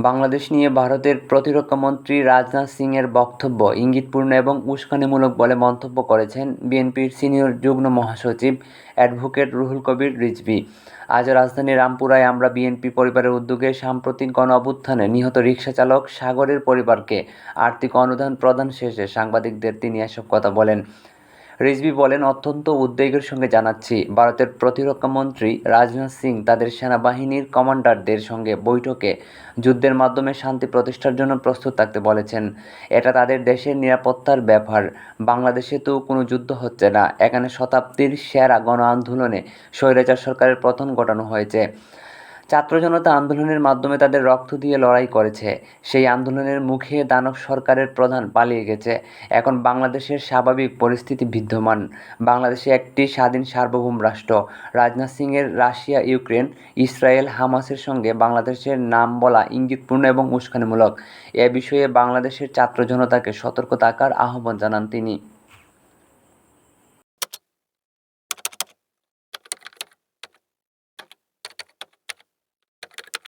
বাংলাদেশ নিয়ে ভারতের প্রতিরক্ষামন্ত্রী রাজনাথ সিংয়ের বক্তব্য ইঙ্গিতপূর্ণ এবং উস্কানিমূলক বলে মন্তব্য করেছেন বিএনপির সিনিয়র যুগ্ম মহাসচিব অ্যাডভোকেট রুহুল কবির রিজভী। আজ রাজধানীর রামপুরায় আমরা বিএনপি পরিবারের উদ্যোগে সাম্প্রতিক গণঅভ্যুত্থানে নিহত রিকশাচালক সাগরের পরিবারকে আর্থিক অনুদান প্রদান শেষে সাংবাদিকদের তিনি এসব কথা বলেন। রিজভী বলেন, অত্যন্ত উদ্বেগের সঙ্গে জানাচ্ছি, ভারতের প্রতিরক্ষামন্ত্রী রাজনাথ সিং তাদের সেনাবাহিনীর কমান্ডারদের সঙ্গে বৈঠকে যুদ্ধের মাধ্যমে শান্তি প্রতিষ্ঠার জন্য প্রস্তুত থাকতে বলেছেন। এটা তাদের দেশের নিরাপত্তার ব্যাপার। বাংলাদেশে তো কোনো যুদ্ধ হচ্ছে না, এখানে শতাব্দীর সেরা গণ আন্দোলনে স্বৈরাচার সরকারের পতন ঘটানো হয়েছে। ছাত্র জনতা আন্দোলনের মাধ্যমে তাদের রক্ত দিয়ে লড়াই করেছে। সেই আন্দোলনের মুখে দানব সরকারের প্রধান পালিয়ে গেছে। এখন বাংলাদেশের স্বাভাবিক পরিস্থিতি বিদ্যমান। বাংলাদেশে একটি স্বাধীন সার্বভৌম রাষ্ট্র। রাজনাথ সিংয়ের রাশিয়া, ইউক্রেন, ইসরায়েল, হামাসের সঙ্গে বাংলাদেশের নাম বলা ইঙ্গিতপূর্ণ এবং উস্কানিমূলক। এ বিষয়ে বাংলাদেশের ছাত্র জনতাকে সতর্ক থাকার আহ্বান জানান তিনি।